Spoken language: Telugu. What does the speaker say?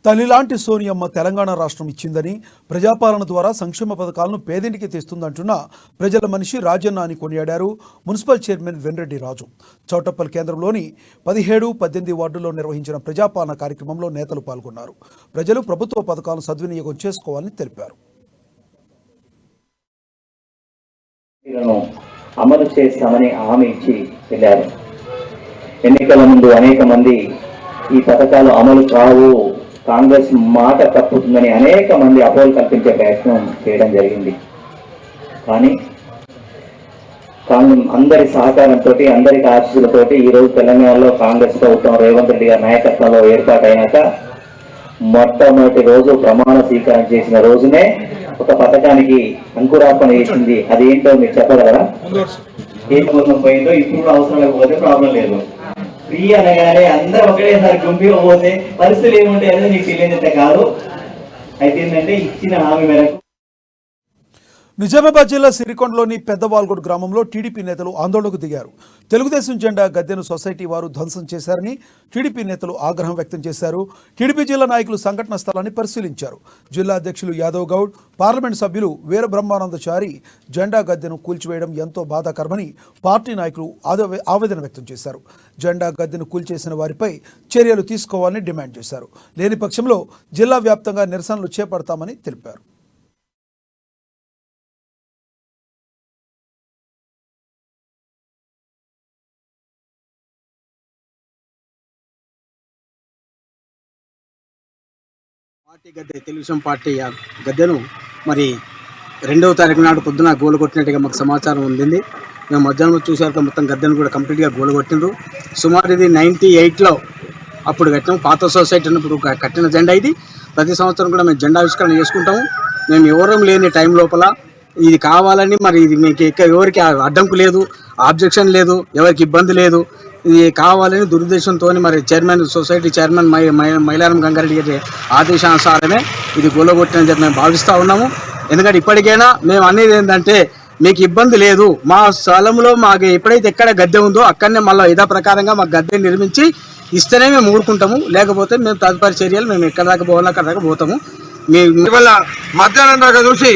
తల్లిలాంటి సోనియమ్మ తెలంగాణ రాష్ట్రం ఇచ్చిందని, ప్రజాపాలన ద్వారా సంక్షేమ పథకాలను పేదింటికి తెస్తుందంటున్న ప్రజల మనిషి రాజన్న అని కొనియాడారు మున్సిపల్ చైర్మన్ వెన్రెడ్డి రాజు. చౌటప్పల్ కేంద్రంలోని 17, 18 వార్డుల్లో నిర్వహించిన ప్రజాపాలన కార్యక్రమంలో నేతలు పాల్గొన్నారు. ప్రజలు ప్రభుత్వ పథకాలను సద్వినియోగం చేసుకోవాలని తెలిపారు. అమలు చేస్తామని హామీ ఇచ్చి వెళ్ళారు. ఎన్నికల ముందు అనేక మంది ఈ పథకాలు అమలు కావు, కాంగ్రెస్ మాట తప్పుతుందని అనేక మంది అపోహలు కల్పించే ప్రయత్నం చేయడం జరిగింది. కానీ అందరి సహకారంతో, అందరి ఆశీస్సులతోటి ఈరోజు తెలంగాణలో కాంగ్రెస్ ప్రభుత్వం రేవంత్ రెడ్డి గారి నాయకత్వంలో ఏర్పాటైనాక మొట్టమొదటి రోజు ప్రమాణ స్వీకారం చేసిన రోజునే ఒక పథకానికి అంకురార్పణ చేసింది. అది ఏంటో మీరు చెప్పగలరా? ఏ కోసం పోయిందో ఇప్పుడు అవసరం లేకపోతే ప్రాబ్లం లేదు. ఫ్రీ అనగానే అందరూ ఒకటేసారి గుంపుగా పోతే పరిస్థితులు ఏముంటాయి అనేది నీకు తెలియదంటే కాదు. అయితే ఏంటంటే ఇచ్చిన హామీ మేరకు నిజామాబాద్ జిల్లా సిరికొండలోని పెద్దవాల్గొడ్ గ్రామంలో టీడీపీ నేతలు ఆందోళనకు దిగారు. తెలుగుదేశం జెండా గద్దెను సొసైటీ వారు ధ్వంసం చేశారని టీడీపీ నేతలు ఆగ్రహం వ్యక్తం చేశారు. టీడీపీ జిల్లా నాయకులు సంఘటన స్థలాన్ని పరిశీలించారు. జిల్లా అధ్యక్షులు యాదవ్ గౌడ్, పార్లమెంట్ సభ్యులు వీర బ్రహ్మానందచారి జెండా గద్దెను కూల్చివేయడం ఎంతో బాధాకరమని పార్టీ నాయకులు ఆవేదన వ్యక్తం చేశారు. జెండా గద్దెను కూల్చేసిన వారిపై చర్యలు తీసుకోవాలని డిమాండ్ చేశారు. లేని పక్షంలో జిల్లా వ్యాప్తంగా నిరసనలు చేపడతామని తెలిపారు. పార్టీ గద్దె, తెలుగుదేశం పార్టీ గద్దెను మరి 2వ తారీఖు నాడు పొద్దున గోలగొట్టినట్టుగా మాకు సమాచారం ఉంది. మేము మధ్యాహ్నం చూసాక మొత్తం గద్దెను కూడా కంప్లీట్గా గోలగొట్టిండ్రు. సుమారు ఇది 98లో అప్పుడు కట్టాము. పాత సొసైటీ అన్నప్పుడు కట్టిన జెండా ఇది. ప్రతి సంవత్సరం కూడా మేము జెండా ఆవిష్కరణ చేసుకుంటాము. మేము ఎవరం లేని టైం లోపల ఇది కావాలని, మరి ఇది మీకు ఎవరికి అడ్డంకు లేదు, ఆబ్జెక్షన్ లేదు, ఎవరికి ఇబ్బంది లేదు, ఇది కావాలని దురుద్దేశంతో మరి సొసైటీ చైర్మన్ మైలారం గంగారెడ్డి గారి ఆదేశానుసారమే ఇది గొల్లగొట్టినని మేము భావిస్తూ ఉన్నాము. ఎందుకంటే ఇప్పటికైనా మేము అనేది ఏంటంటే, మీకు ఇబ్బంది లేదు, మా స్థలంలో మాకు ఎప్పుడైతే ఎక్కడ గద్దె ఉందో అక్కడనే మళ్ళీ యథా ప్రకారంగా మాకు గద్దె నిర్మించి ఇస్తేనే మేము ఊరుకుంటాము. లేకపోతే మేము తదుపరి చర్యలు మేము ఎక్కడ దాకా పోవాలో అక్కడ దాకా పోతాము. మీ మధ్యాహ్నం దాకా చూసి